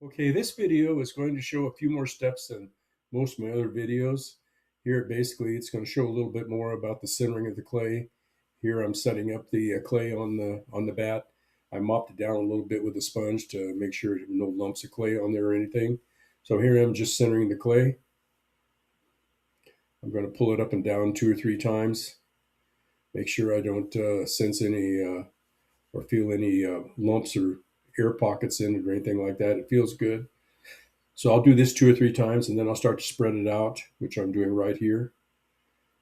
Okay, this video is going to show a few more steps than most of my other videos. Here, basically, it's going to show a little bit more about the centering of the clay. Here, I'm setting up the clay on the bat. I mopped it down a little bit with a sponge to make sure there are no lumps of clay on there or anything. So here I'm just centering the clay. I'm going to pull it up and down 2 or 3 times. Make sure I don't sense any or feel any lumps or air pockets in it or anything like that. It feels good. So I'll do this 2 or 3 times and then I'll start to spread it out, which I'm doing right here.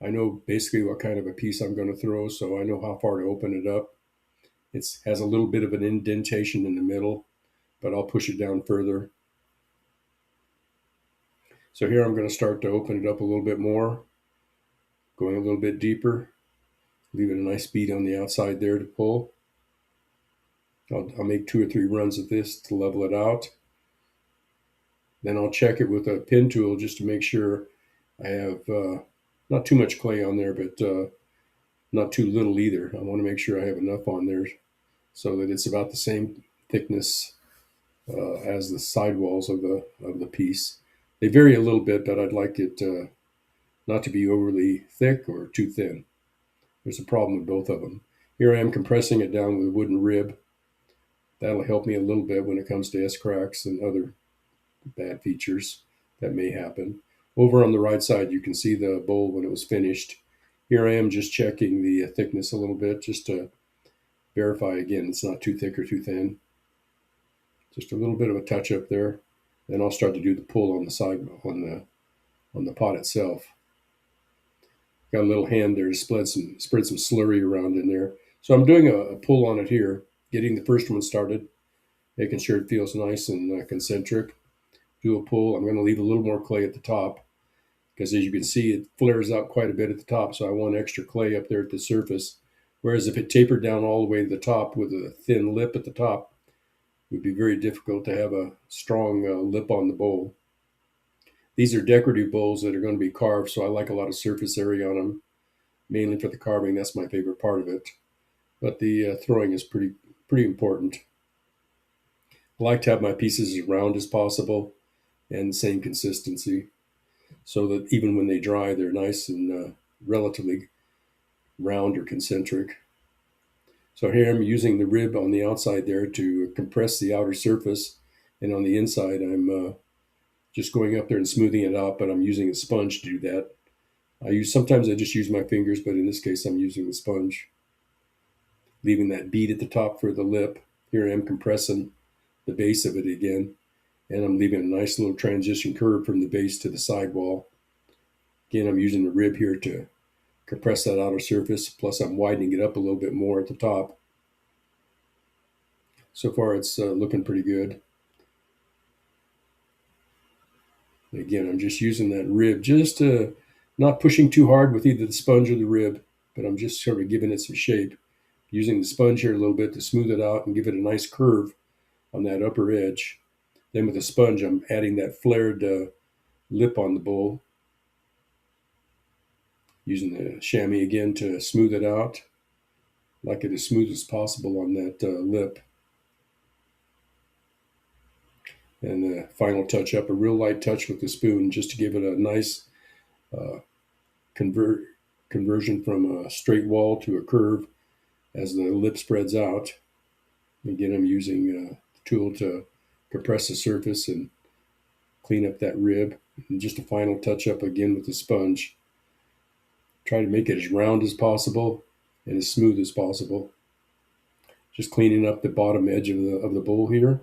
I know basically what kind of a piece I'm going to throw, so I know how far to open it up. It has a little bit of an indentation in the middle, but I'll push it down further. So here I'm going to start to open it up a little bit more, going a little bit deeper, leaving a nice bead on the outside there to pull. I'll make 2 or 3 runs of this to level it out. Then I'll check it with a pin tool just to make sure I have not too much clay on there, but not too little either. I want to make sure I have enough on there so that it's about the same thickness as the sidewalls of the piece. They vary a little bit, but I'd like it not to be overly thick or too thin. There's a problem with both of them. Here I am compressing it down with a wooden rib. That'll help me a little bit when it comes to S-cracks and other bad features that may happen. Over on the right side, you can see the bowl when it was finished. Here I am just checking the thickness a little bit just to verify again it's not too thick or too thin. Just a little bit of a touch up there. Then I'll start to do the pull on the side on the pot itself. Got a little hand there to spread some slurry around in there. So I'm doing a pull on it here, getting the first one started, making sure it feels nice and concentric. Do a pull. I'm going to leave a little more clay at the top because as you can see, it flares out quite a bit at the top. So I want extra clay up there at the surface. Whereas if it tapered down all the way to the top with a thin lip at the top, it would be very difficult to have a strong lip on the bowl. These are decorative bowls that are going to be carved, so I like a lot of surface area on them, mainly for the carving. That's my favorite part of it. But the throwing is pretty important. I like to have my pieces as round as possible and the same consistency, so that even when they dry, they're nice and relatively round or concentric. So here I'm using the rib on the outside there to compress the outer surface, and on the inside I'm just going up there and smoothing it out, but I'm using a sponge to do that. Sometimes I just use my fingers, but in this case I'm using the sponge. Leaving that bead at the top for the lip. Here I am compressing the base of it again, and I'm leaving a nice little transition curve from the base to the sidewall. Again, I'm using the rib here to compress that outer surface, plus I'm widening it up a little bit more at the top. So far it's looking pretty good. Again, I'm just using that rib, just to not pushing too hard with either the sponge or the rib, but I'm just sort of giving it some shape. Using the sponge here a little bit to smooth it out and give it a nice curve on that upper edge. Then with the sponge, I'm adding that flared lip on the bowl. Using the chamois again to smooth it out. Like it as smooth as possible on that lip. And the final touch up, a real light touch with the spoon just to give it a nice conversion from a straight wall to a curve as the lip spreads out. Again, I'm using the tool to compress the surface and clean up that rib. And just a final touch up again with the sponge. Try to make it as round as possible and as smooth as possible. Just cleaning up the bottom edge of the bowl here.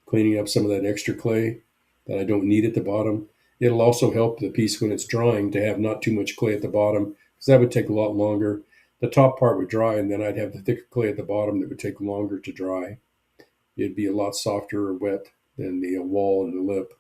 Cleaning up some of that extra clay that I don't need at the bottom. It'll also help the piece when it's drying to have not too much clay at the bottom, because that would take a lot longer. The top part would dry, and then I'd have the thicker clay at the bottom that would take longer to dry. It'd be a lot softer or wet than the wall and the lip.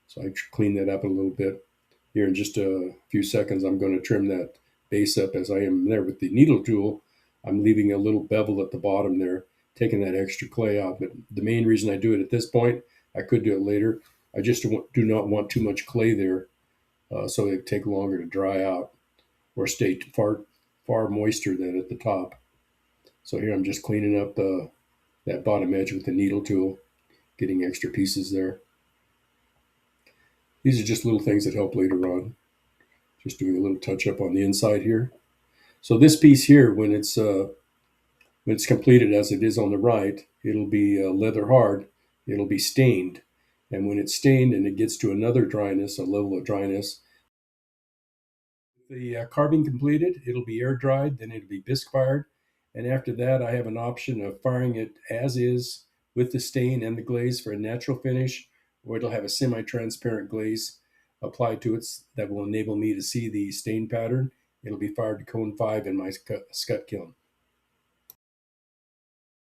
So I clean that up a little bit. Here in just a few seconds, I'm going to trim that base up as I am there with the needle tool. I'm leaving a little bevel at the bottom there, taking that extra clay out. But the main reason I do it at this point, I could do it later, I just do not want too much clay there, so it take longer to dry out or stay far moister than at the top. So here I'm just cleaning up that bottom edge with the needle tool. getting extra pieces there. These are just little things that help later on. Just doing a little touch up on the inside here. So this piece here, when it's completed as it is on the right, it'll be leather hard. It'll be stained, and when it's stained and it gets to another dryness, a level of dryness, the carving completed, it'll be air dried. Then it'll be bisque fired, and after that, I have an option of firing it as is with the stain and the glaze for a natural finish, or it'll have a semi-transparent glaze applied to it that will enable me to see the stain pattern. It'll be fired to cone 5 in my Skutt kiln.